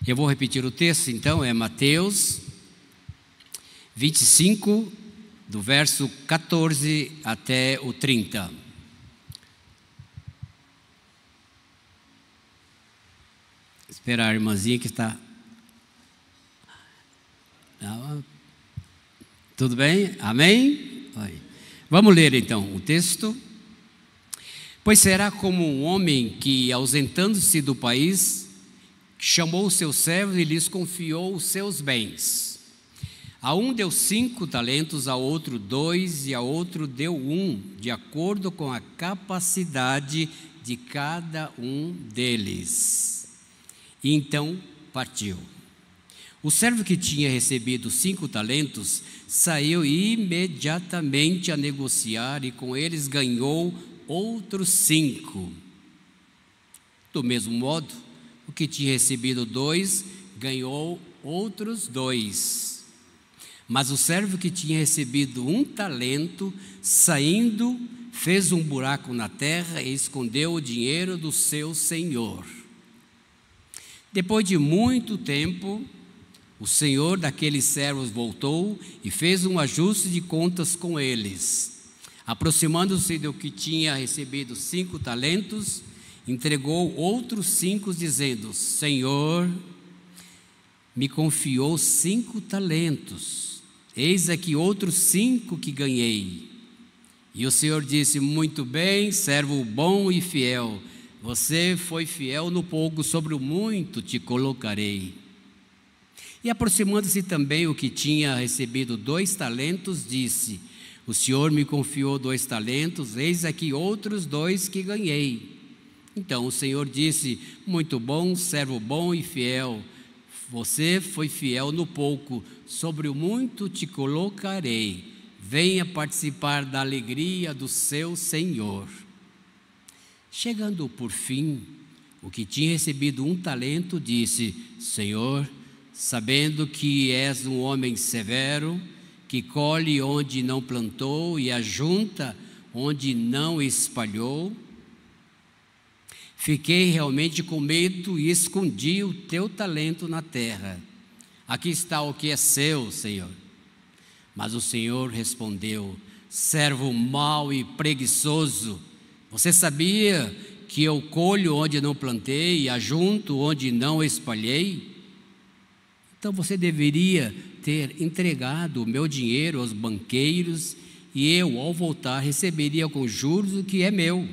Eu vou repetir o texto, então, é Mateus 25, do verso 14 até o 30. Esperar a irmãzinha que está... Tudo bem? Amém? Vamos ler então o texto. Pois será como um homem que, ausentando-se do país, chamou os seus servos e lhes confiou os seus bens. A um deu 5 talentos, a outro 2 e a outro deu 1, de acordo com a capacidade de cada um deles. E então partiu. O servo que tinha recebido 5 talentos saiu imediatamente a negociar e com eles ganhou outros 5. Do mesmo modo, o que tinha recebido 2 ganhou outros 2. Mas o servo que tinha recebido 1 talento, saindo, fez um buraco na terra e escondeu o dinheiro do seu senhor. Depois de muito tempo, o senhor daqueles servos voltou e fez um ajuste de contas com eles. Aproximando-se do que tinha recebido 5 talentos, entregou outros 5, dizendo: Senhor, me confiou 5 talentos, eis aqui outros 5 que ganhei. E o Senhor disse: muito bem, servo bom e fiel, você foi fiel no pouco, sobre o muito te colocarei. E aproximando-se também o que tinha recebido 2 talentos, disse: o Senhor me confiou 2 talentos, eis aqui outros 2 que ganhei. Então o Senhor disse: muito bom, servo bom e fiel, você foi fiel no pouco, sobre o muito te colocarei, venha participar da alegria do seu Senhor. Chegando por fim, o que tinha recebido 1 talento disse: Senhor, sabendo que és um homem severo, que colhe onde não plantou e ajunta onde não espalhou, fiquei realmente com medo e escondi o teu talento na terra. Aqui está o que é seu, Senhor. Mas o Senhor respondeu: servo mau e preguiçoso, você sabia que eu colho onde não plantei e ajunto onde não espalhei? Então você deveria ter entregado o meu dinheiro aos banqueiros, e eu, ao voltar, receberia com juros o que é meu.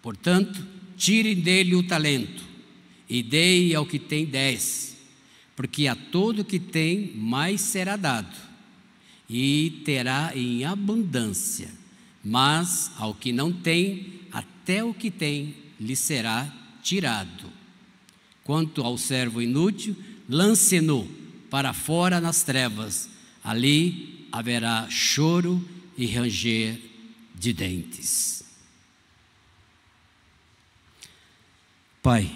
Portanto, tirem dele o talento e deem ao que tem 10, porque a todo que tem mais será dado, e terá em abundância. Mas ao que não tem, até o que tem lhe será tirado. Quanto ao servo inútil, lance-no para fora nas trevas, ali haverá choro e ranger de dentes. Pai,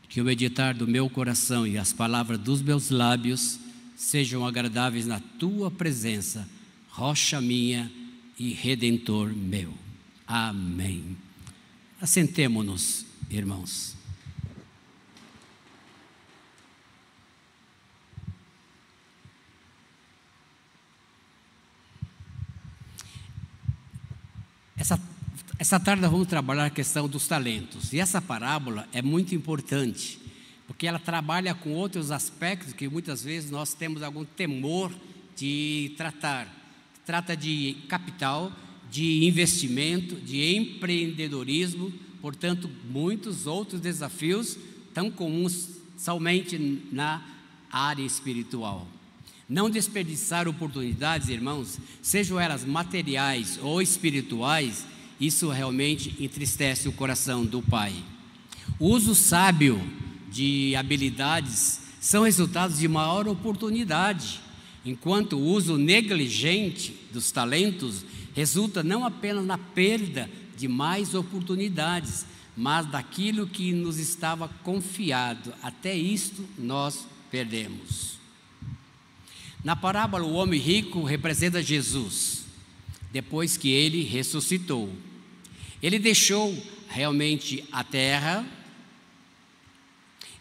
que o meditar do meu coração e as palavras dos meus lábios sejam agradáveis na tua presença, rocha minha e redentor meu. Amém. Assentemo-nos, irmãos. Essa tarde nós vamos trabalhar a questão dos talentos. E essa parábola é muito importante, porque ela trabalha com outros aspectos que muitas vezes nós temos algum temor de tratar. Trata de capital, de investimento, de empreendedorismo, portanto, muitos outros desafios tão comuns somente na área espiritual. Não desperdiçar oportunidades, irmãos, sejam elas materiais ou espirituais, isso realmente entristece o coração do Pai. O uso sábio de habilidades são resultados de maior oportunidade, enquanto o uso negligente dos talentos resulta não apenas na perda de mais oportunidades, mas daquilo que nos estava confiado. Até isto nós perdemos. Na parábola, o homem rico representa Jesus, depois que ele ressuscitou. Ele deixou realmente a terra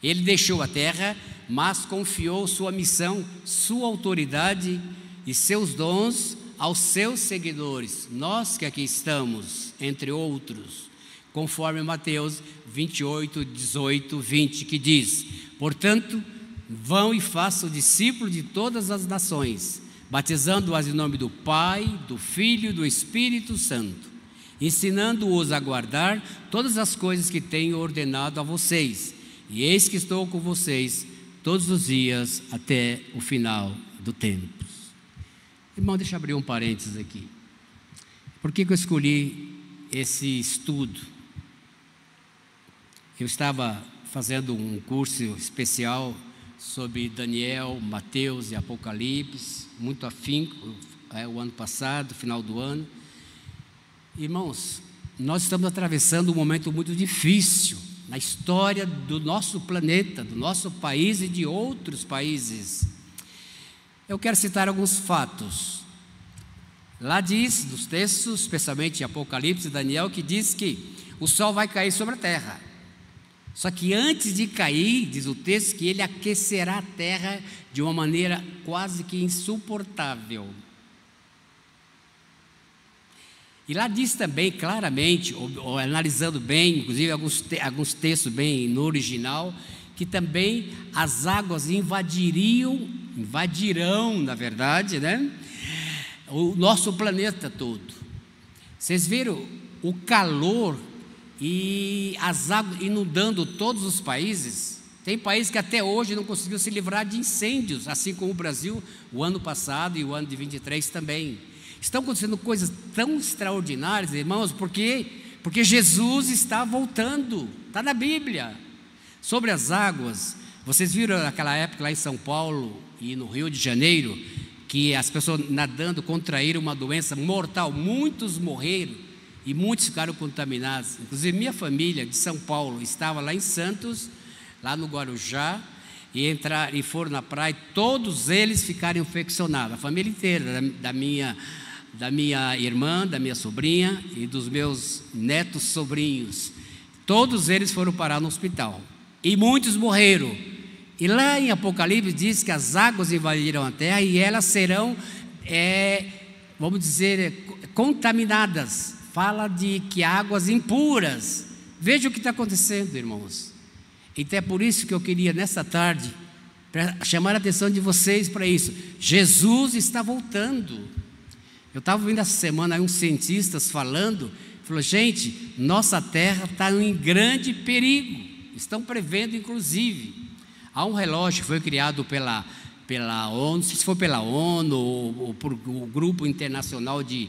Ele deixou a terra, mas confiou sua missão, sua autoridade e seus dons aos seus seguidores, nós que aqui estamos, entre outros, conforme Mateus 28, 18, 20, que diz: portanto, vão e façam discípulos de todas as nações, batizando-as em nome do Pai, do Filho e do Espírito Santo, ensinando-os a guardar todas as coisas que tenho ordenado a vocês, e eis que estou com vocês todos os dias até o final do tempo. Irmão, deixa eu abrir um parênteses aqui. Por que eu escolhi esse estudo? Eu estava fazendo um curso especial sobre Daniel, Mateus e Apocalipse, muito afinco, o ano passado, final do ano. Irmãos, nós estamos atravessando um momento muito difícil na história do nosso planeta, do nosso país e de outros países. Eu quero citar alguns fatos. Lá diz, nos textos, especialmente em Apocalipse e Daniel, que diz que o sol vai cair sobre a terra. Só que antes de cair, diz o texto, que ele aquecerá a terra de uma maneira quase que insuportável. E lá diz também claramente, ou analisando bem, inclusive alguns textos bem no original, que também as águas invadirão, na verdade, né, o nosso planeta todo. Vocês viram o calor e as águas inundando todos os países? Tem país que até hoje não conseguiu se livrar de incêndios, assim como o Brasil, o ano passado e o ano de 23 também. Estão acontecendo coisas tão extraordinárias, irmãos, porque Jesus está voltando, está na Bíblia. Sobre as águas, vocês viram naquela época lá em São Paulo e no Rio de Janeiro, que as pessoas nadando contraíram uma doença mortal, muitos morreram e muitos ficaram contaminados. Inclusive minha família de São Paulo estava lá em Santos, lá no Guarujá, e foram na praia, todos eles ficaram infeccionados, a família inteira, da minha irmã, da minha sobrinha e dos meus netos sobrinhos, todos eles foram parar no hospital, e muitos morreram. E lá em Apocalipse diz que as águas invadiram a terra e elas serão, vamos dizer, contaminadas. Fala de que águas impuras. Veja o que está acontecendo, irmãos. Então é por isso que eu queria nessa tarde para chamar a atenção de vocês para isso. Jesus está voltando. Eu estava ouvindo essa semana aí uns cientistas falando, falou: gente, nossa terra está em grande perigo. Estão prevendo, inclusive. Há um relógio que foi criado pela ONU, não sei se foi pela ONU ou por um grupo internacional de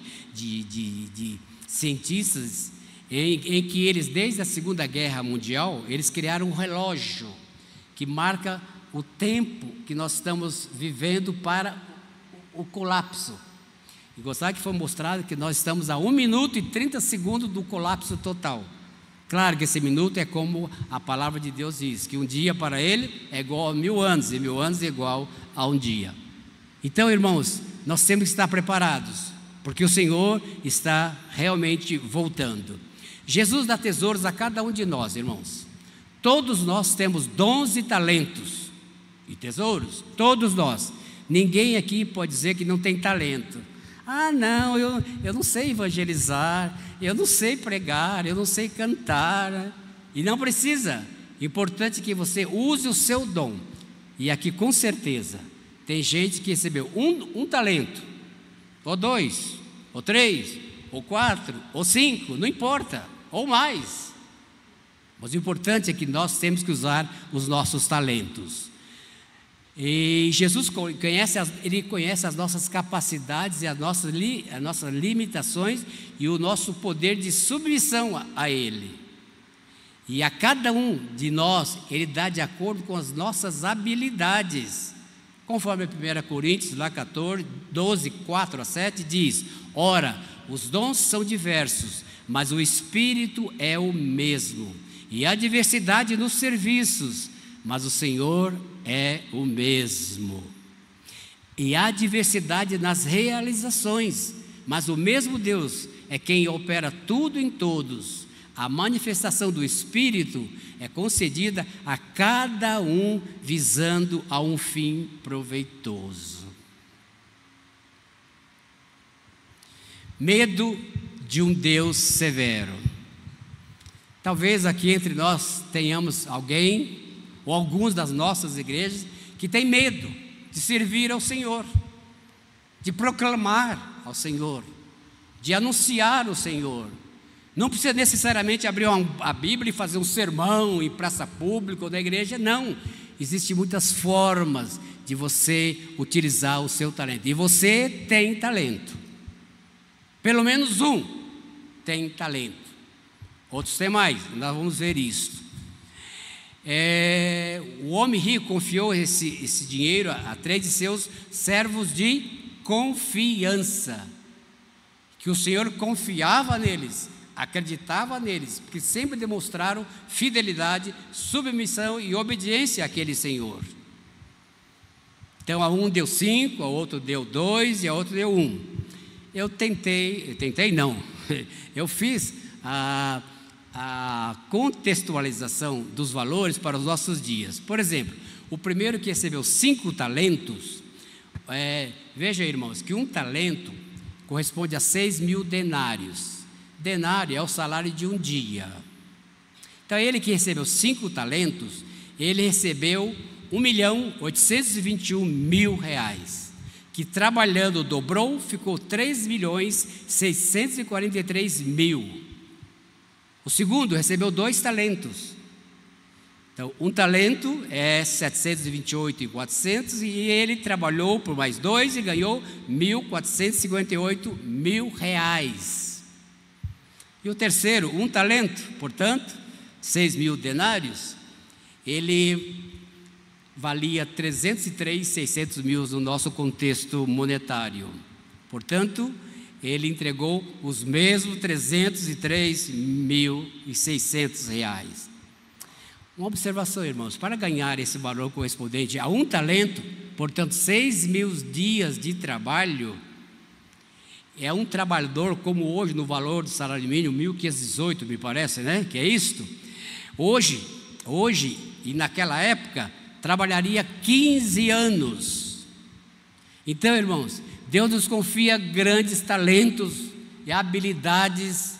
cientistas, em que eles, desde a Segunda Guerra Mundial, eles criaram um relógio que marca o tempo que nós estamos vivendo para o colapso. E gostaria que foi mostrado que nós estamos a 1 minuto e 30 segundos do colapso total. Claro que esse minuto é como a palavra de Deus diz, que um dia para ele é igual a 1000 anos, e 1000 anos é igual a um dia. Então, irmãos, nós temos que estar preparados, porque o Senhor está realmente voltando. Jesus dá tesouros a cada um de nós, irmãos. Todos nós temos dons e talentos e tesouros, todos nós. Ninguém aqui pode dizer que não tem talento. Ah, não, eu não sei evangelizar, eu não sei pregar, eu não sei cantar. E não precisa. Importante que você use o seu dom. E aqui com certeza tem gente que recebeu um talento, ou 2, ou 3, ou 4, ou 5, não importa, ou mais. Mas o importante é que nós temos que usar os nossos talentos. E Jesus conhece as nossas capacidades e as nossas limitações e o nosso poder de submissão a Ele. E a cada um de nós, Ele dá de acordo com as nossas habilidades. Conforme 1 Coríntios, lá 14, 12, 4 a 7, diz: ora, os dons são diversos, mas o Espírito é o mesmo. E há diversidade nos serviços, mas o Senhor é o mesmo. E há diversidade nas realizações, mas o mesmo Deus é quem opera tudo em todos. a manifestação do Espírito é concedida a cada um visando a um fim proveitoso. Medo de um Deus severo. Talvez aqui entre nós tenhamos alguém, ou alguns das nossas igrejas, que tem medo de servir ao Senhor, de proclamar ao Senhor, de anunciar o Senhor. Não precisa necessariamente abrir a Bíblia e fazer um sermão em praça pública ou na igreja, não. Existem muitas formas de você utilizar o seu talento, e você tem talento. Pelo menos um tem talento, outros têm mais, nós vamos ver isso. O homem rico confiou esse dinheiro a 3 de seus servos de confiança, que o Senhor confiava neles, acreditava neles, porque sempre demonstraram fidelidade, submissão e obediência àquele Senhor. Então a um deu 5, a outro deu 2 e a outro deu 1. Eu fiz a contextualização dos valores para os nossos dias. Por exemplo, o primeiro que recebeu 5 talentos, veja, irmãos, que um talento corresponde a 6.000 denários. Denário é o salário de um dia. Então ele que recebeu 5 talentos, ele recebeu R$1.821.000, que trabalhando dobrou, ficou 3.643.000. O segundo recebeu 2 talentos. Então, um talento é 728.400, e ele trabalhou por mais 2 e ganhou R$1.458.000. E o terceiro, um talento, portanto, 6.000 denários, ele valia 303.600.000 no nosso contexto monetário. Portanto, ele entregou os mesmos R$303.600. Uma observação, irmãos, para ganhar esse valor correspondente a um talento, portanto 6.000 dias de trabalho, é um trabalhador como hoje no valor do salário mínimo, 1.518, me parece, né? Que é isto. Hoje e naquela época, trabalharia 15 anos. Então, irmãos, Deus nos confia grandes talentos e habilidades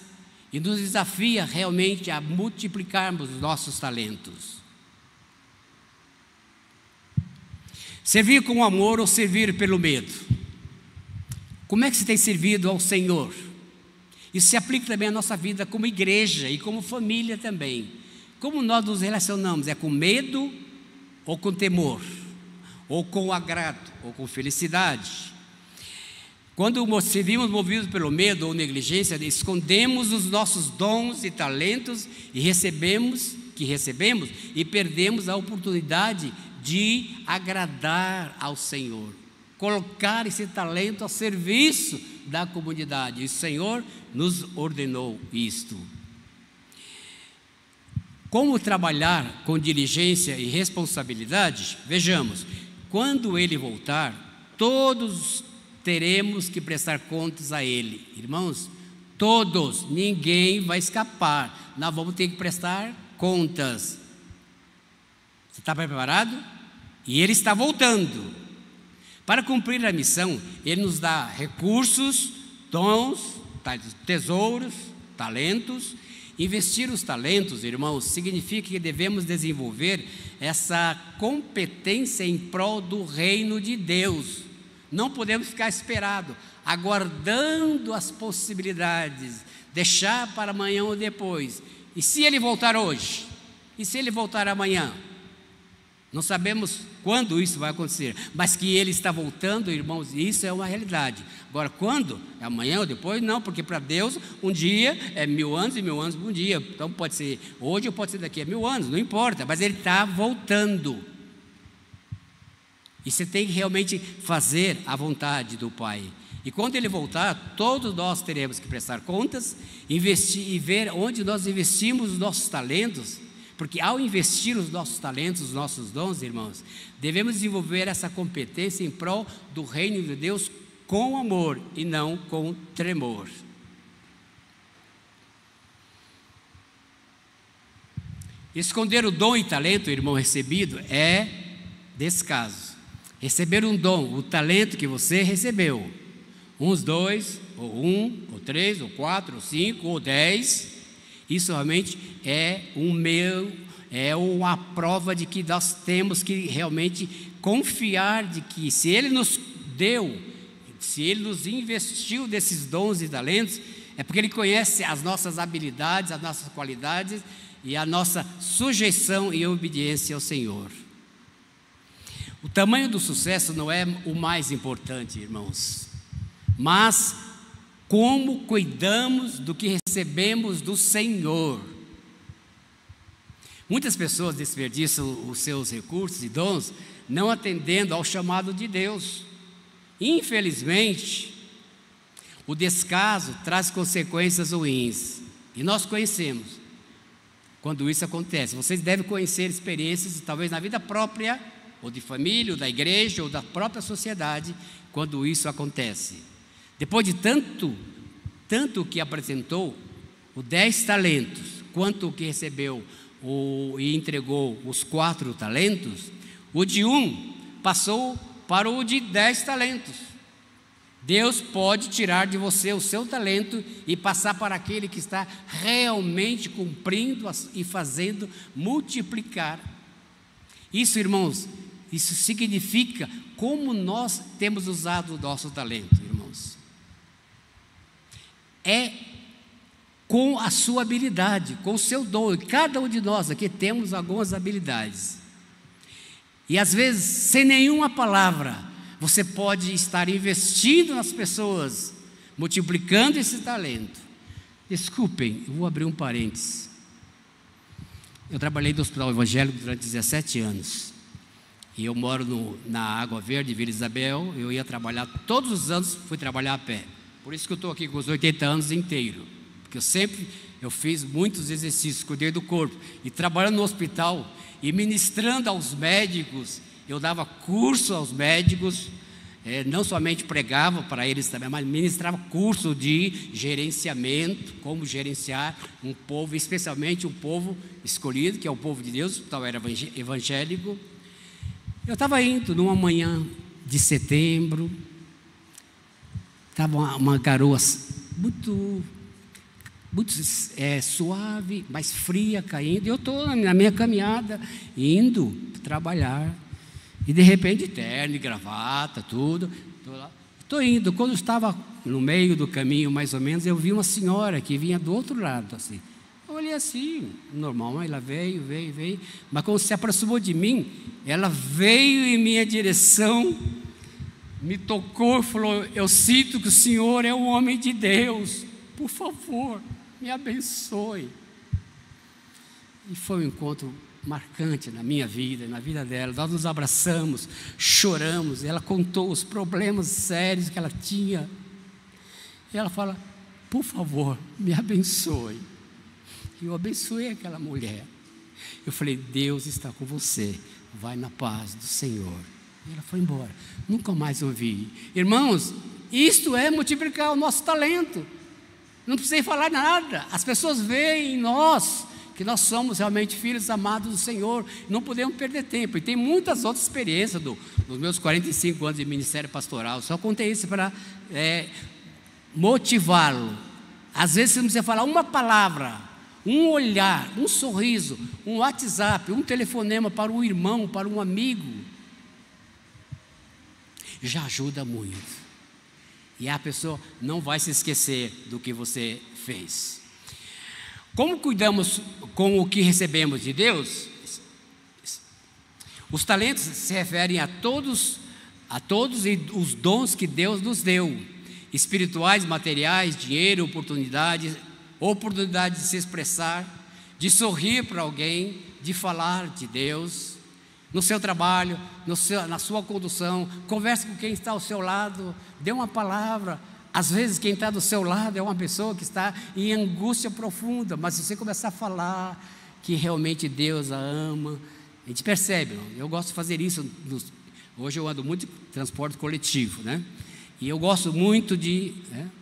e nos desafia realmente a multiplicarmos os nossos talentos. Servir com amor ou servir pelo medo? Como é que você tem servido ao Senhor? Isso se aplica também à nossa vida como igreja e como família também. Como nós nos relacionamos? É com medo ou com temor? Ou com agrado? Ou com felicidade? Quando servimos movidos pelo medo ou negligência, escondemos os nossos dons e talentos e recebemos e perdemos a oportunidade de agradar ao Senhor, colocar esse talento ao serviço da comunidade. E o Senhor nos ordenou isto. Como trabalhar com diligência e responsabilidade? Vejamos, quando Ele voltar, todos teremos que prestar contas a Ele. Irmãos, todos, ninguém vai escapar. Nós vamos ter que prestar contas. Você está preparado? E Ele está voltando. Para cumprir a missão, Ele nos dá recursos, dons, tesouros, talentos. Investir os talentos, irmãos, significa que devemos desenvolver essa competência em prol do reino de Deus. Não podemos ficar esperados, aguardando as possibilidades, deixar para amanhã ou depois. E se Ele voltar hoje? E se Ele voltar amanhã? Não sabemos quando isso vai acontecer, mas que Ele está voltando, irmãos, isso é uma realidade. Agora, quando? É amanhã ou depois? Não, porque para Deus um dia é 1000 anos e 1000 anos um dia. Então pode ser hoje ou pode ser daqui a 1000 anos, não importa, mas Ele está voltando. E você tem que realmente fazer a vontade do Pai. E quando Ele voltar, todos nós teremos que prestar contas, investir e ver onde nós investimos os nossos talentos, porque ao investir os nossos talentos, os nossos dons, irmãos, devemos desenvolver essa competência em prol do reino de Deus com amor e não com tremor. Esconder o dom e talento, irmão, recebido é descaso. Receber um dom, o talento que você recebeu, uns 2, ou 1, ou 3, ou 4, ou 5, ou 10, isso realmente é uma prova de que nós temos que realmente confiar de que se Ele nos deu, se Ele nos investiu desses dons e talentos, é porque Ele conhece as nossas habilidades, as nossas qualidades e a nossa sujeição e obediência ao Senhor. O tamanho do sucesso não é o mais importante, irmãos, mas como cuidamos do que recebemos do Senhor. Muitas pessoas desperdiçam os seus recursos e dons não atendendo ao chamado de Deus. Infelizmente, o descaso traz consequências ruins, e nós conhecemos quando isso acontece. Vocês devem conhecer experiências, talvez na vida própria, ou de família, ou da igreja, ou da própria sociedade, quando isso acontece. Depois de tanto que apresentou, os 10 talentos, quanto o que recebeu e entregou os 4 talentos, o de 1 passou para o de 10 talentos. Deus pode tirar de você o seu talento e passar para aquele que está realmente cumprindo e fazendo multiplicar. Isso, irmãos, isso significa como nós temos usado o nosso talento, irmãos. É com a sua habilidade, com o seu dom. E cada um de nós aqui temos algumas habilidades. E às vezes, sem nenhuma palavra, você pode estar investindo nas pessoas, multiplicando esse talento. Desculpem, eu vou abrir um parênteses. Eu trabalhei no Hospital Evangélico durante 17 anos. E eu moro na Água Verde, Vila Isabel. Eu ia trabalhar todos os anos, fui trabalhar a pé. Por isso que eu estou aqui com os 80 anos inteiro. Porque eu fiz muitos exercícios, cuidei do corpo. E trabalhando no hospital e ministrando aos médicos, eu dava curso aos médicos, não somente pregava para eles também, mas ministrava curso de gerenciamento, como gerenciar um povo, especialmente um povo escolhido, que é o povo de Deus, o hospital era evangélico. Eu estava indo numa manhã de setembro, estava uma garoa muito suave, mas fria, caindo, e eu estou na minha caminhada, indo trabalhar, e de repente terno e gravata, tudo, estou indo. Quando eu estava no meio do caminho, mais ou menos, eu vi uma senhora que vinha do outro lado, assim. Eu olhei assim, normal, mas ela veio, mas quando se aproximou de mim, ela veio em minha direção, me tocou e falou: eu sinto que o Senhor é um homem de Deus, por favor, me abençoe. E foi um encontro marcante na minha vida, na vida dela. Nós nos abraçamos, choramos, ela contou os problemas sérios que ela tinha, e ela fala: por favor, me abençoe. E eu abençoei aquela mulher. Eu falei: Deus está com você, vai na paz do Senhor. E ela foi embora, nunca mais ouvi. Irmãos, isto é multiplicar o nosso talento. Não precisei falar nada, as pessoas veem em nós que nós somos realmente filhos amados do Senhor. Não podemos perder tempo. E tem muitas outras experiências nos meus 45 anos de ministério pastoral. Só contei isso para motivá-lo. Às vezes você não precisa falar uma palavra, um olhar, um sorriso, um WhatsApp, um telefonema para um irmão, para um amigo, já ajuda muito. E a pessoa não vai se esquecer do que você fez. Como cuidamos com o que recebemos de Deus? Os talentos se referem a todos e os dons que Deus nos deu: espirituais, materiais, dinheiro, oportunidade de se expressar, de sorrir para alguém, de falar de Deus. No seu trabalho, na sua condução, converse com quem está ao seu lado, dê uma palavra. Às vezes quem está do seu lado é uma pessoa que está em angústia profunda, mas se você começar a falar que realmente Deus a ama, a gente percebe. Eu gosto de fazer isso. Hoje eu ando muito de transporte coletivo, né? E eu gosto muito de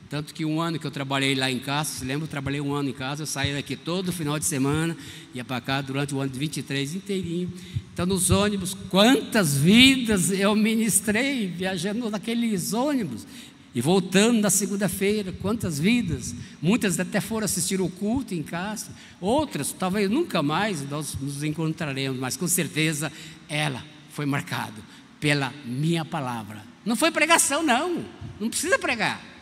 Tanto que um ano que eu trabalhei lá em casa, se lembra, eu trabalhei um ano em casa, eu saía daqui todo final de semana, ia para cá durante o ano de 23 inteirinho. Então nos ônibus, quantas vidas eu ministrei viajando naqueles ônibus e voltando na segunda-feira, quantas vidas. Muitas até foram assistir o culto em casa, outras talvez nunca mais nós nos encontraremos, mas com certeza ela foi marcada pela minha palavra. Não foi pregação, não precisa pregar.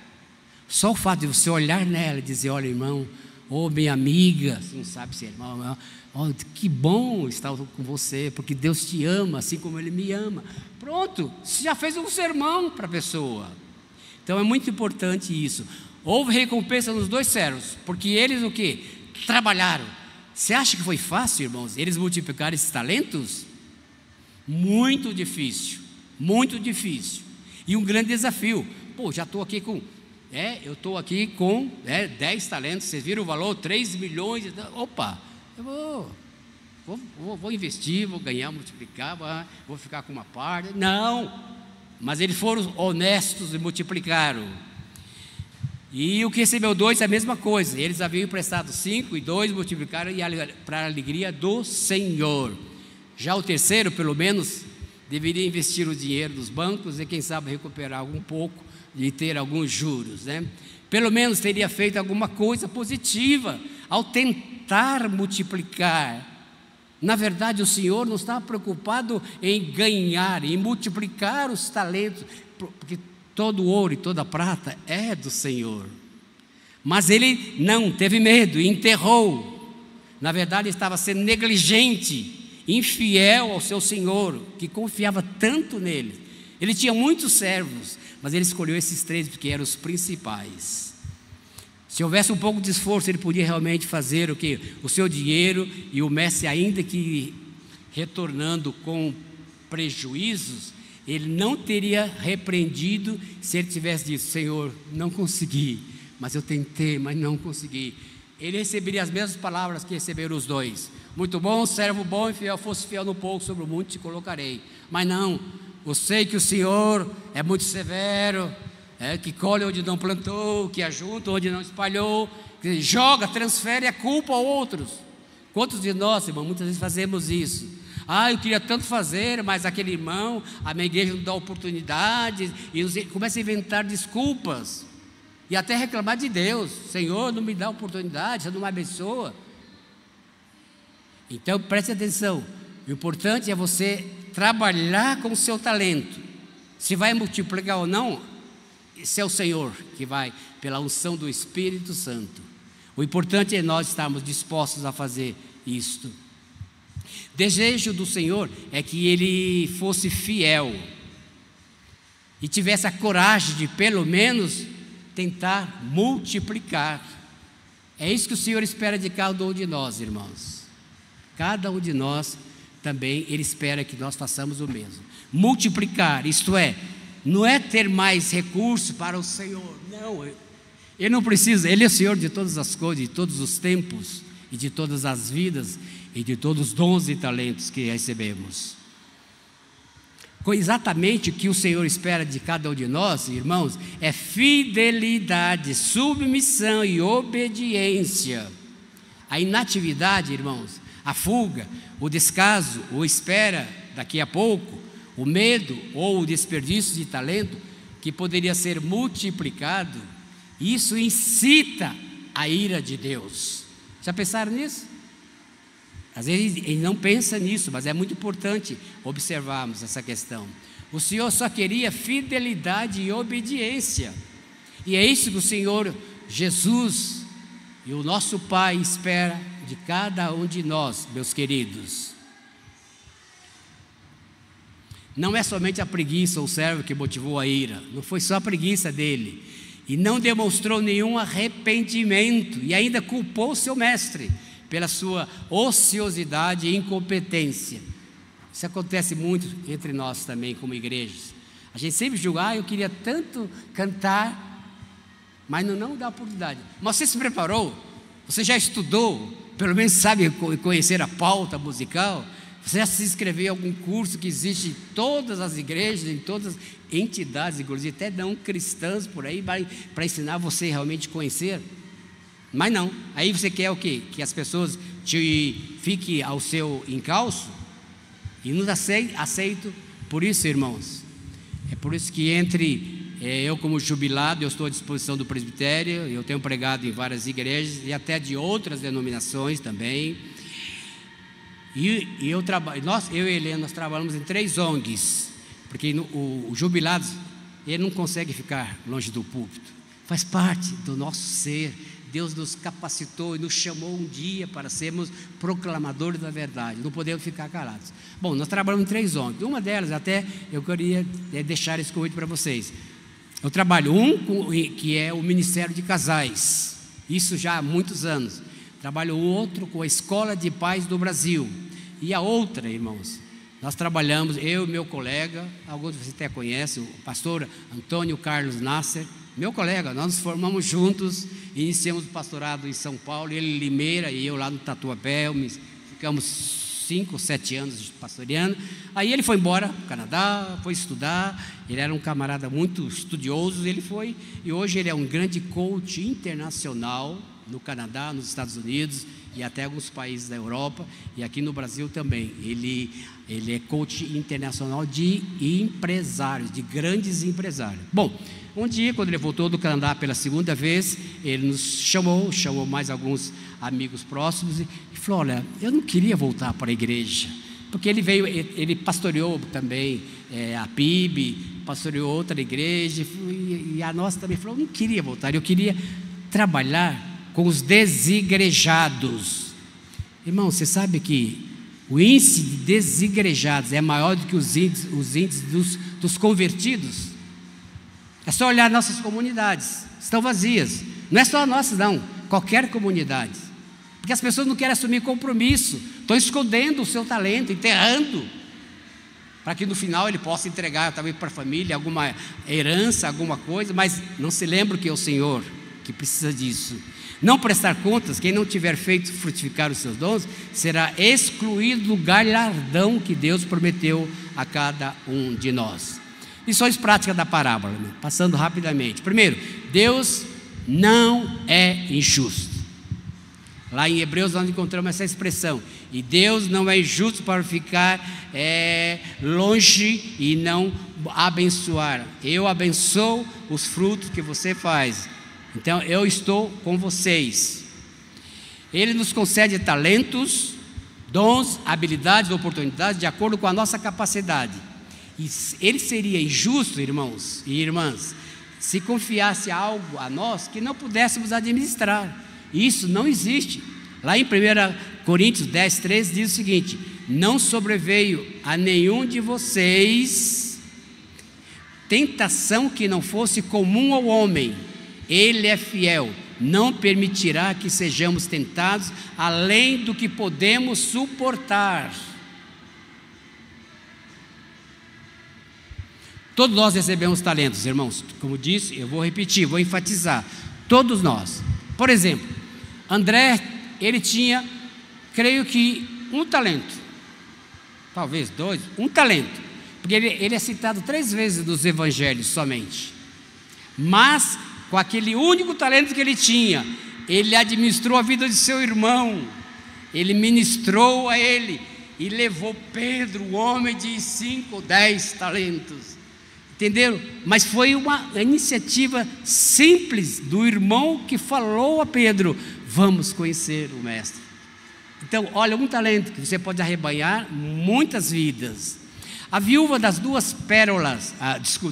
Só o fato de você olhar nela e dizer: olha, irmão, ou minha amiga, você não sabe se é irmão, oh, que bom estar com você, porque Deus te ama assim como Ele me ama. Pronto, você já fez um sermão para a pessoa. Então é muito importante isso. Houve recompensa nos 2 servos, porque eles o quê? Trabalharam. Você acha que foi fácil, irmãos, eles multiplicaram esses talentos? Muito difícil, muito difícil. E um grande desafio. Pô, já estou aqui com... eu estou aqui com 10 talentos, vocês viram o valor? 3 milhões. Opa, eu vou investir, vou ganhar, multiplicar, vou ficar com uma parte. Não, mas eles foram honestos e multiplicaram. E o que recebeu 2 é a mesma coisa. Eles haviam emprestado 5 e 2 multiplicaram para a alegria do Senhor. Já o terceiro, pelo menos, deveria investir o dinheiro dos bancos e quem sabe recuperar algum pouco e ter alguns juros, né? Pelo menos teria feito alguma coisa positiva ao tentar multiplicar. Na verdade, o Senhor não estava preocupado em ganhar, em multiplicar os talentos, porque todo ouro e toda prata é do Senhor. Mas ele não teve medo, enterrou. Na verdade, estava sendo negligente, infiel ao seu Senhor, que confiava tanto nele. Ele tinha muitos servos, mas ele escolheu esses 3 porque eram os principais. Se houvesse um pouco de esforço, ele podia realmente fazer o que? O seu dinheiro, e o mestre, ainda que retornando com prejuízos, ele não teria repreendido se ele tivesse dito: Senhor, não consegui, mas eu tentei, mas não consegui. Ele receberia as mesmas palavras que receberam os 2: muito bom, servo bom e fiel, fosse fiel no pouco, sobre o muito te colocarei. Mas não, eu sei que o Senhor é muito severo, que colhe onde não plantou, que ajunta onde não espalhou, que joga, transfere a culpa a outros. Quantos de nós, irmão, muitas vezes fazemos isso? Eu queria tanto fazer, mas aquele irmão, a minha igreja não dá oportunidade, e começa a inventar desculpas, e até reclamar de Deus: Senhor, não me dá oportunidade, você não me abençoa. Então preste atenção, o importante é você trabalhar com o seu talento. Se vai multiplicar ou não, esse é o Senhor que vai, pela unção do Espírito Santo. O importante é nós estarmos dispostos a fazer isto. Desejo do Senhor é que ele fosse fiel e tivesse a coragem de pelo menos tentar multiplicar. É isso que o Senhor espera de cada um de nós, irmãos. Cada um de nós também, Ele espera que nós façamos o mesmo. Multiplicar, isto é, não é ter mais recursos para o Senhor. Não, Ele não precisa. Ele é o Senhor de todas as coisas, de todos os tempos, e de todas as vidas, e de todos os dons e talentos que recebemos. Exatamente o que o Senhor espera de cada um de nós, irmãos, é fidelidade, submissão e obediência. A inatividade, irmãos, a fuga, o descaso, ou espera daqui a pouco, o medo ou o desperdício de talento que poderia ser multiplicado, isso incita a ira de Deus. Já pensaram nisso? Às vezes ele não pensa nisso, mas é muito importante observarmos essa questão. O Senhor só queria fidelidade e obediência, e é isso que o Senhor Jesus e o nosso Pai espera de cada um de nós, meus queridos. Não é somente a preguiça ou o servo que motivou a ira, não foi só a preguiça dele, e não demonstrou nenhum arrependimento, e ainda culpou o seu mestre pela sua ociosidade e incompetência. Isso acontece muito entre nós também como igrejas. A gente sempre julga: eu queria tanto cantar, mas não dá oportunidade. Mas você se preparou? Você já estudou? Pelo menos sabe conhecer a pauta musical? Você já se inscreveu em algum curso que existe em todas as igrejas, em todas as entidades, inclusive até não cristãs por aí, para ensinar você realmente a conhecer? Mas não. Aí você quer o quê? Que as pessoas fiquem ao seu encalço? E não aceito. Por isso, irmãos, é por isso que eu como jubilado, eu estou à disposição do presbitério, eu tenho pregado em várias igrejas e até de outras denominações também. E eu e Helena, nós trabalhamos em 3 ONGs, porque o jubilado, ele não consegue ficar longe do púlpito, faz parte do nosso ser. Deus nos capacitou e nos chamou um dia para sermos proclamadores da verdade, não podemos ficar calados. Bom, nós trabalhamos em 3 ONGs, uma delas até eu queria deixar esse convite para vocês. Eu trabalho que é o Ministério de Casais, isso já há muitos anos. Trabalho outro com a Escola de Pais do Brasil. E a outra, irmãos, nós trabalhamos, eu e meu colega, alguns de vocês até conhecem, o pastor Antônio Carlos Nasser, meu colega, nós nos formamos juntos, iniciamos o pastorado em São Paulo, ele em Limeira e eu lá no Tatuapé, ficamos 5 ou 7 anos pastoreando. Aí ele foi embora para o Canadá, foi estudar, ele era um camarada muito estudioso, ele foi, e hoje ele é um grande coach internacional no Canadá, nos Estados Unidos e até alguns países da Europa e aqui no Brasil também. Ele é coach internacional de empresários, de grandes empresários. Bom, um dia, quando ele voltou do Canadá pela 2ª vez, ele nos chamou mais alguns amigos próximos e falou: olha, eu não queria voltar para a igreja, porque ele pastoreou também a PIB, pastoreou outra igreja e a nossa também. Falou: eu não queria voltar, eu queria trabalhar com os desigrejados. Irmão, você sabe que o índice de desigrejados é maior do que os índices dos convertidos? É só olhar nossas comunidades, estão vazias. Não é só a nossa não, qualquer comunidade. Porque as pessoas não querem assumir compromisso, estão escondendo o seu talento, enterrando, para que no final ele possa entregar talvez para a família alguma herança, alguma coisa, mas não se lembra que é o Senhor que precisa disso. Não prestar contas, quem não tiver feito frutificar os seus dons, será excluído do galardão que Deus prometeu a cada um de nós. Lições práticas da parábola, passando rapidamente. Primeiro, Deus não é injusto. Lá em Hebreus nós encontramos essa expressão: e Deus não é injusto para ficar longe e não abençoar. Eu abençoo os frutos que você faz. Então eu estou com vocês. Ele nos concede talentos, dons, habilidades, oportunidades de acordo com a nossa capacidade. E ele seria injusto, irmãos e irmãs, se confiasse algo a nós que não pudéssemos administrar. Isso não existe. Lá em 1 Coríntios 10, 13 diz o seguinte: não sobreveio a nenhum de vocês tentação que não fosse comum ao homem. Ele é fiel, não permitirá que sejamos tentados além do que podemos suportar. Todos nós recebemos talentos, irmãos. Como disse, eu vou repetir, vou enfatizar. Todos nós. Por exemplo, André, ele tinha, creio que 1 talento, talvez 2, 1 talento, porque ele é citado 3 vezes nos evangelhos somente. Mas com aquele único talento que ele tinha, ele administrou a vida de seu irmão, ele ministrou a ele e levou Pedro, o homem de 5 ou 10 talentos. Entenderam? Mas foi uma iniciativa simples do irmão que falou a Pedro: vamos conhecer o mestre. Então, olha, 1 talento que você pode arrebanhar muitas vidas. A viúva das 2 pérolas,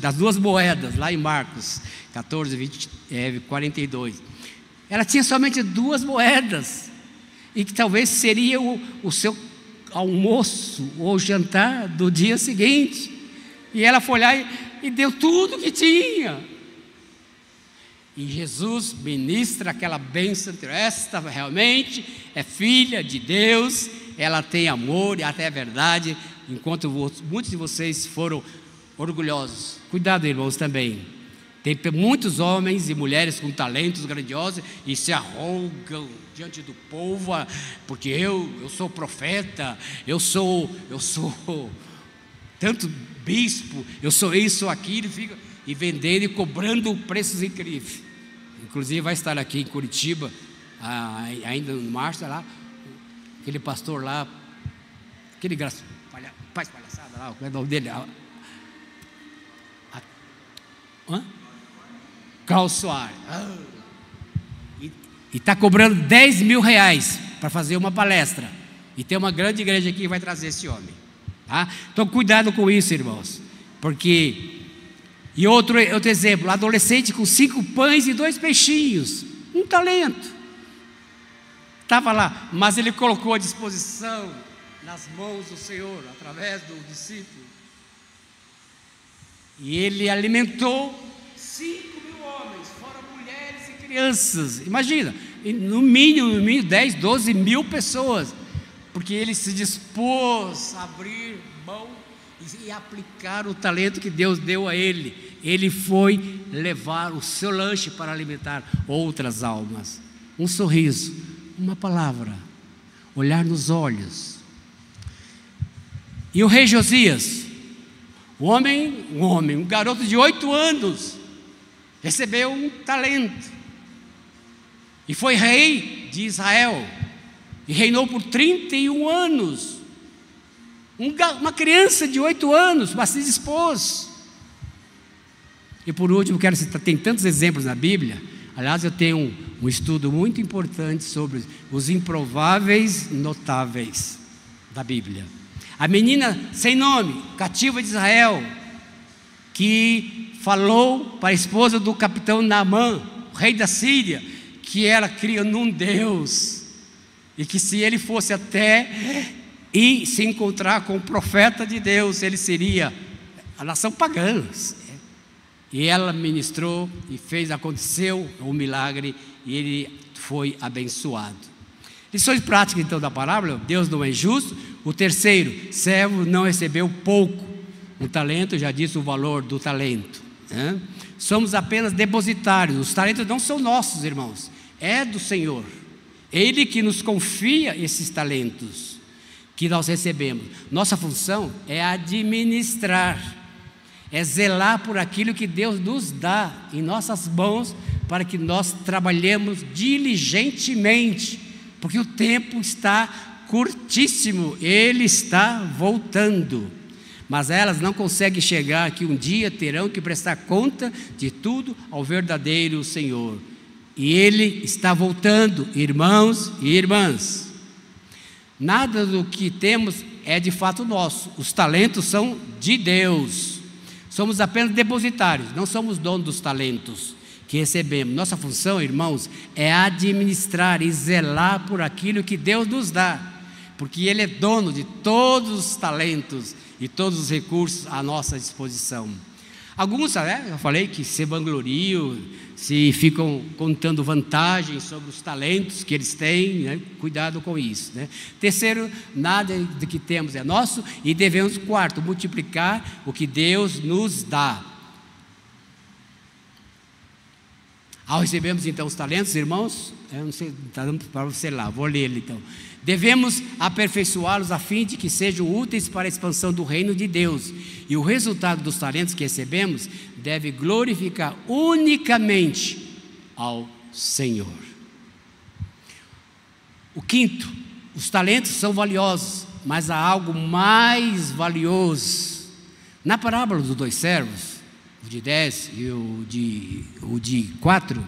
das 2 moedas, lá em Marcos 14, 42, ela tinha somente 2 moedas, e que talvez seria o seu almoço ou jantar do dia seguinte, e ela foi lá e deu tudo que tinha. E Jesus ministra aquela bênção: esta realmente é filha de Deus, ela tem amor e até a verdade, enquanto muitos de vocês foram orgulhosos. Cuidado, irmãos, também. Tem muitos homens e mulheres com talentos grandiosos e se arrogam diante do povo, porque eu sou profeta, eu sou tanto bispo, eu sou isso, sou aquilo, e vendendo e cobrando preços incríveis. Inclusive vai estar aqui em Curitiba, ainda em março, lá, aquele pastor lá, aquele faz palhaçada lá, qual é o nome dele? Carlos Soares. E está cobrando 10 mil reais para fazer uma palestra. E tem uma grande igreja aqui que vai trazer esse homem. Tá? Então cuidado com isso, irmãos. Porque, e outro exemplo, adolescente com 5 pães e 2 peixinhos, um talento. Estava lá, mas ele colocou à disposição nas mãos do Senhor, através do discípulo. E ele alimentou 5 mil homens, fora mulheres e crianças. Imagina, no mínimo 10, 12 mil pessoas. Porque ele se dispôs a abrir mão e aplicar o talento que Deus deu a ele. Ele foi levar o seu lanche para alimentar outras almas. Um sorriso, uma palavra, olhar nos olhos. E o rei Josias, um garoto de 8 anos, recebeu um talento e foi rei de Israel e reinou por 31 anos. Uma criança de 8 anos, mas se dispôs. E por último, quero citar, tem tantos exemplos na Bíblia. Aliás, eu tenho um estudo muito importante sobre os improváveis notáveis da Bíblia. A menina sem nome, cativa de Israel, que falou para a esposa do capitão Naamã, o rei da Síria, que ela cria num Deus, e que se ele fosse até e se encontrar com o profeta de Deus, ele seria a nação pagã. E ela ministrou e aconteceu um milagre, e ele foi abençoado. Lições práticas então da parábola: Deus não é injusto. O terceiro, servo não recebeu pouco. Um talento, já disse o valor do talento, né? Somos apenas depositários. Os talentos não são nossos, irmãos, é do Senhor. Ele que nos confia esses talentos que nós recebemos. Nossa função é administrar, é zelar por aquilo que Deus nos dá em nossas mãos, para que nós trabalhemos diligentemente, porque o tempo está curtíssimo, ele está voltando. Mas elas não conseguem chegar, que um dia terão que prestar conta de tudo ao verdadeiro Senhor. E ele está voltando, irmãos e irmãs. Nada do que temos é de fato nosso. Os talentos são de Deus. Somos apenas depositários, não somos donos dos talentos que recebemos. Nossa função, irmãos, é administrar e zelar por aquilo que Deus nos dá, porque Ele é dono de todos os talentos e todos os recursos à nossa disposição. Alguns, eu falei que se vangloriam, se ficam contando vantagens sobre os talentos que eles têm, né? Cuidado com isso, né? Terceiro, nada do que temos é nosso, e devemos, quarto, multiplicar o que Deus nos dá. Ao recebermos então os talentos, irmãos, eu não sei, está dando para você lá, vou ler ele então. Devemos aperfeiçoá-los a fim de que sejam úteis para a expansão do reino de Deus. E o resultado dos talentos que recebemos deve glorificar unicamente ao Senhor. O quinto, os talentos são valiosos, mas há algo mais valioso. Na parábola dos 2 servos, o de 10 e o de 4,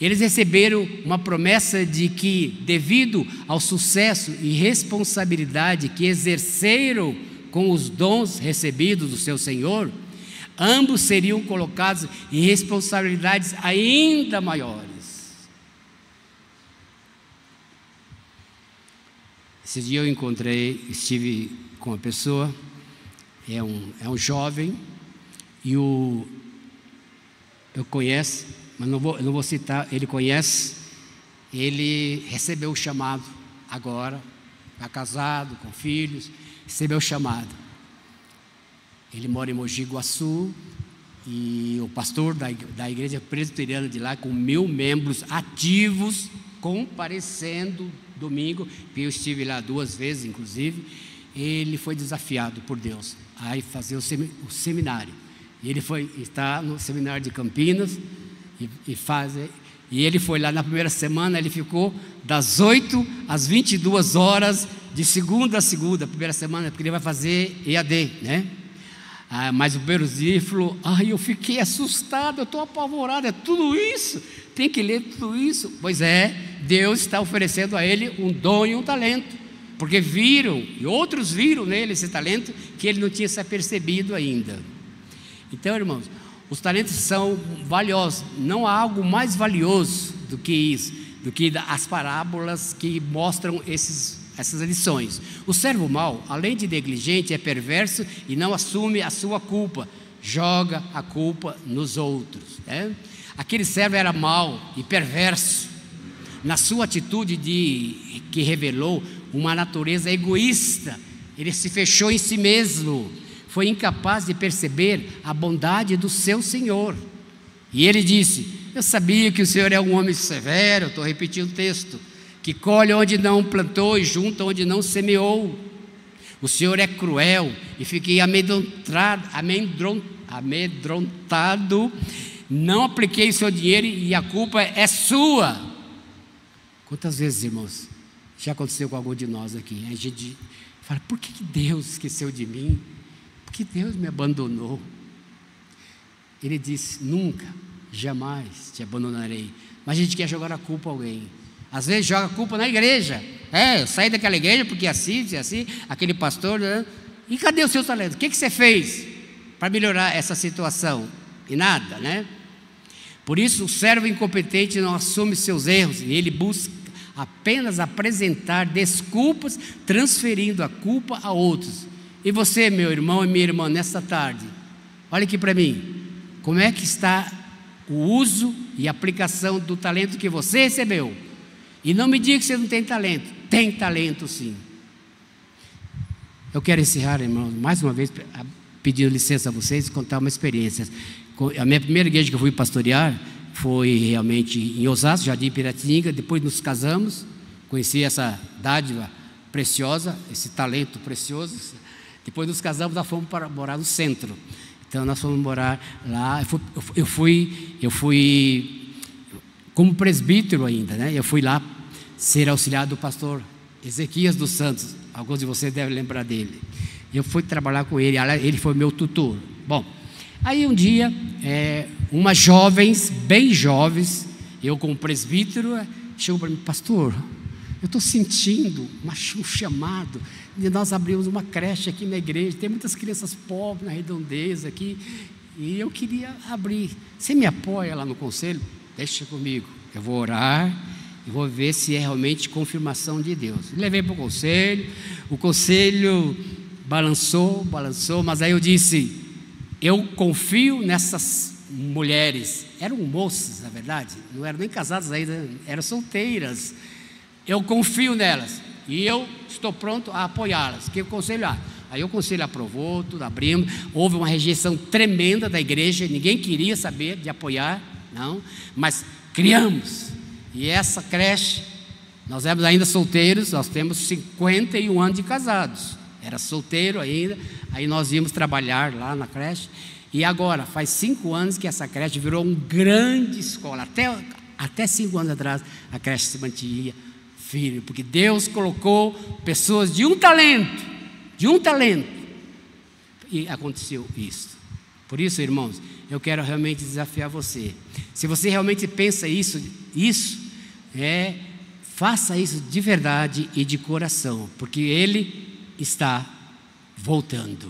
eles receberam uma promessa de que, devido ao sucesso e responsabilidade que exerceram com os dons recebidos do seu Senhor, ambos seriam colocados em responsabilidades ainda maiores. Esse dia eu estive com uma pessoa, é um jovem, e eu conheço, mas não vou citar, ele conhece, ele recebeu o chamado agora, está casado, com filhos, recebeu o chamado. Ele mora em Mogi Guaçu, e o pastor da igreja presbiteriana de lá, com 1.000 membros ativos, comparecendo domingo, que eu estive lá 2 vezes, inclusive. Ele foi desafiado por Deus a fazer o seminário. Ele está no seminário de Campinas e ele foi lá na primeira semana. Ele ficou das 8 às 22 horas, de segunda a segunda, primeira semana, porque ele vai fazer EAD, né? Mas o primeiro dia falou: eu fiquei assustado, eu estou apavorado, é tudo isso, tem que ler tudo isso. Pois é, Deus está oferecendo a ele um dom e um talento, porque viram, e outros viram nele esse talento que ele não tinha se apercebido ainda. Então, irmãos, os talentos são valiosos. Não há algo mais valioso do que isso, do que as parábolas que mostram essas lições. O servo mau, além de negligente, é perverso e não assume a sua culpa, joga a culpa nos outros, né? Aquele servo era mau e perverso na sua atitude que revelou uma natureza egoísta. Ele se fechou em si mesmo, foi incapaz de perceber a bondade do seu Senhor. E ele disse: eu sabia que o Senhor é um homem severo, estou repetindo o texto, que colhe onde não plantou e junta onde não semeou. O Senhor é cruel. E fiquei amedrontado, não apliquei seu dinheiro e a culpa é sua. Quantas vezes, irmãos, já aconteceu com algum de nós aqui? A gente fala: por que Deus esqueceu de mim? Por que Deus me abandonou? Ele disse: nunca, jamais te abandonarei. Mas a gente quer jogar a culpa a alguém. Às vezes joga a culpa na igreja. Eu saí daquela igreja porque assim, aquele pastor, né? E cadê o seu talento? O que você fez para melhorar essa situação? E nada, né? Por isso o servo incompetente não assume seus erros, e ele busca apenas apresentar desculpas, transferindo a culpa a outros. E você, meu irmão e minha irmã, nesta tarde, olha aqui para mim, como é que está o uso e aplicação do talento que você recebeu? E não me diga que você não tem talento. Tem talento, sim. Eu quero encerrar, irmãos, mais uma vez, pedindo licença a vocês e contar uma experiência. A minha primeira igreja que eu fui pastorear foi realmente em Osasco, Jardim Piratininga. Depois nos casamos, conheci essa dádiva preciosa, esse talento precioso. Depois nos casamos, nós fomos para morar no centro. Então nós fomos morar lá. Eu fui como presbítero ainda, né? Eu fui lá ser auxiliar do pastor Ezequias dos Santos. Alguns de vocês devem lembrar dele. Eu fui trabalhar com ele, ele foi meu tutor. Bom, aí um dia, umas jovens, bem jovens, eu como presbítero, chegou para mim: pastor, eu estou sentindo um chamado de nós abrirmos uma creche aqui na igreja. Tem muitas crianças pobres na redondeza aqui, e eu queria abrir. Você me apoia lá no conselho? Deixa comigo, eu vou orar e vou ver se é realmente confirmação de Deus. Levei para o conselho balançou, mas aí eu disse: eu confio nessas mulheres. Eram moças, na verdade, não eram nem casadas ainda, eram solteiras. Eu confio nelas e eu estou pronto a apoiá-las. Que o conselho Aí o conselho aprovou, tudo abrimos. Houve uma rejeição tremenda da igreja, ninguém queria saber de apoiar, não, mas criamos. E essa creche, nós éramos ainda solteiros, nós temos 51 anos de casados. Era solteiro ainda, aí nós íamos trabalhar lá na creche. E agora, faz 5 anos que essa creche virou uma grande escola. Até 5 anos atrás, a creche se mantinha firme, porque Deus colocou pessoas de um talento, e aconteceu isso. Por isso, irmãos, eu quero realmente desafiar você. Se você realmente pensa isso, faça isso de verdade e de coração, porque Ele está voltando.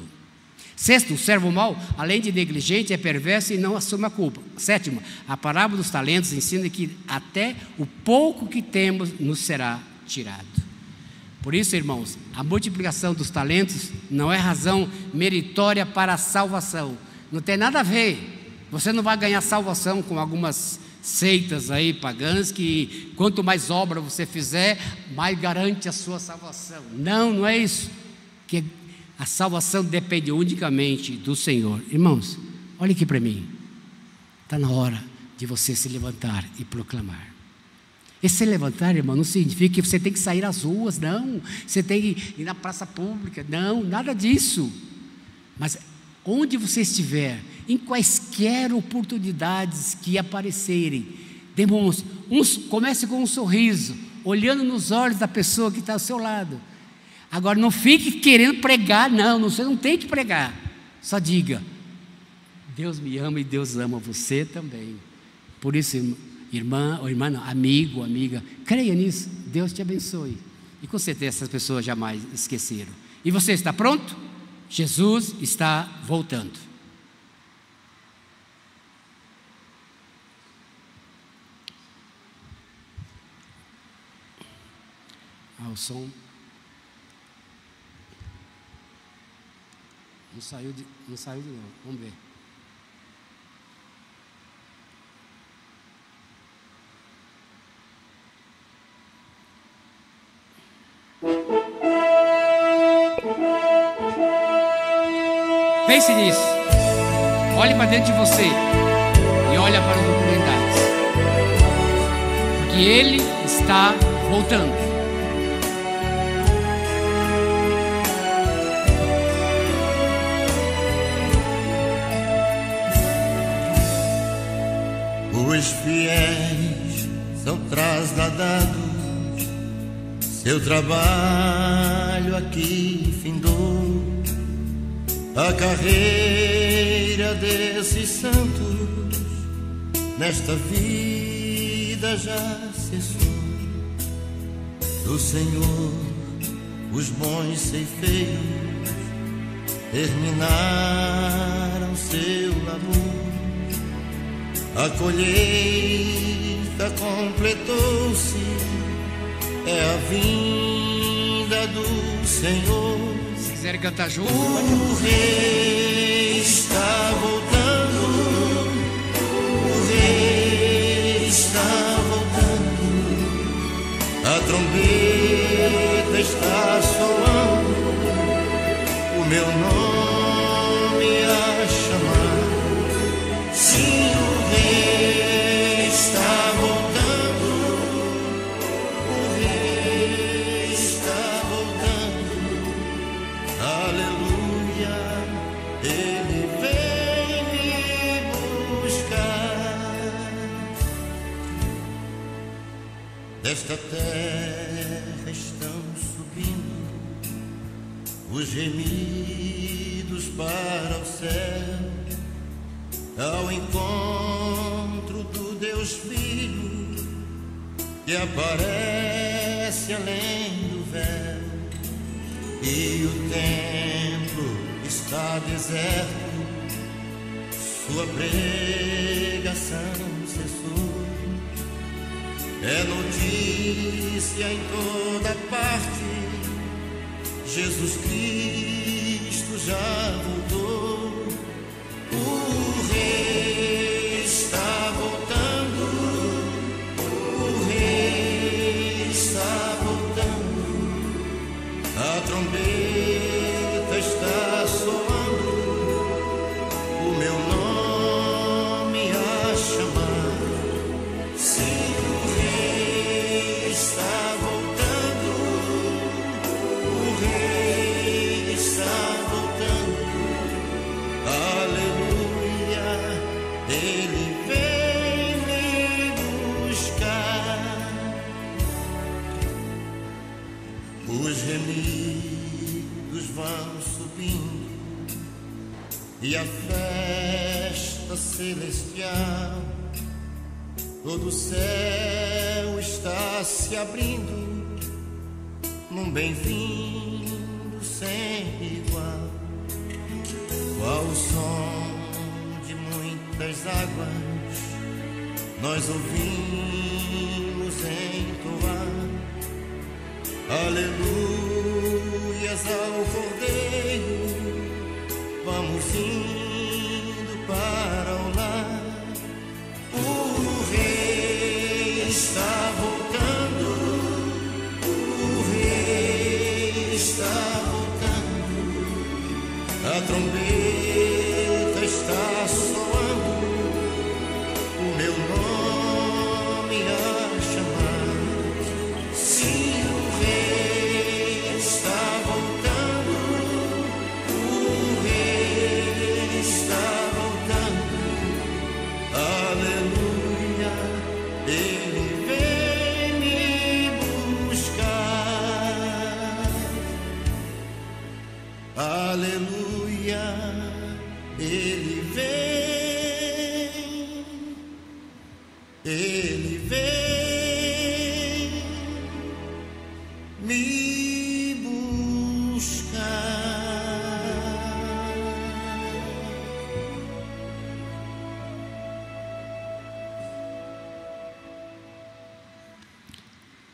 6, o servo mau, além de negligente, é perverso e não assume a culpa. 7, a parábola dos talentos ensina que até o pouco que temos nos será tirado. Por isso, irmãos, a multiplicação dos talentos não é razão meritória para a salvação. Não tem nada a ver. Você não vai ganhar salvação com algumas seitas aí pagãs que quanto mais obra você fizer, mais garante a sua salvação. Não é isso. Que a salvação depende unicamente do Senhor. Irmãos, olhe aqui para mim. Está na hora de você se levantar e proclamar. Esse se levantar, irmão, não significa que você tem que sair às ruas, não. Você tem que ir na praça pública, não, nada disso. Mas onde você estiver, em quaisquer oportunidades que aparecerem, demonstre. Comece com um sorriso, olhando nos olhos da pessoa que está ao seu lado. Agora, não fique querendo pregar, não, você não tem que pregar. Só diga: Deus me ama e Deus ama você também. Por isso, irmã, ou irmã não, amigo, amiga, creia nisso, Deus te abençoe. E com certeza essas pessoas jamais esqueceram. E você está pronto? Jesus está voltando. O som não saiu de novo. Vamos ver. Pense nisso. Olhe para dentro de você e olhe para os documentários, porque Ele está voltando. Os fiéis são trasladados, seu trabalho aqui findou. A carreira desses santos nesta vida já cessou. Do Senhor os bons ceifeiros terminaram seu labor. A colheita completou-se, é a vinda do Senhor. Se quiser cantar junto, o Rei está voltando, o Rei está voltando, a trombeta está soando, o meu nome a chamar. Sim, o Rei está voltando, o Rei está voltando, aleluia, Ele vem me buscar. Desta terra estão subindo os gemidos para o céu, ao encontro do Deus Filho, que aparece além do véu. E o templo está deserto, sua pregação cessou. É notícia em toda parte, Jesus Cristo já voltou. O Rei está voltando, o Rei está voltando, a trombeta está soando, o meu nome a chamar. Sim, o Rei está voltando, o Rei está voltando, aleluia. Ele vem me buscar. Os gemidos vão subindo e a festa celestial, todo o céu está se abrindo num bem-vindo sem igual. Qual o som das águas nós ouvimos entoar aleluias ao Cordeiro, vamos indo para o lar. O Rei está voltando, o Rei está voltando, a trombeta está soando, vem me buscar.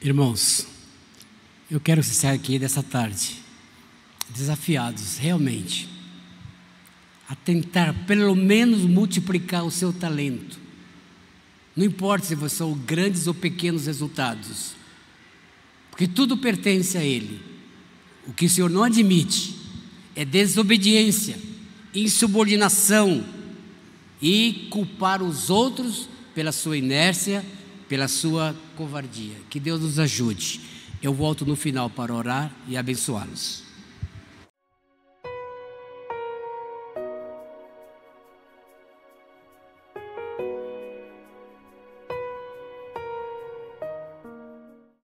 Irmãos, eu quero que você saia aqui dessa tarde desafiados realmente a tentar pelo menos multiplicar o seu talento. Não importa se são grandes ou pequenos resultados, porque tudo pertence a Ele. O que o Senhor não admite é desobediência, insubordinação e culpar os outros pela sua inércia, pela sua covardia. Que Deus nos ajude. Eu volto no final para orar e abençoá-los.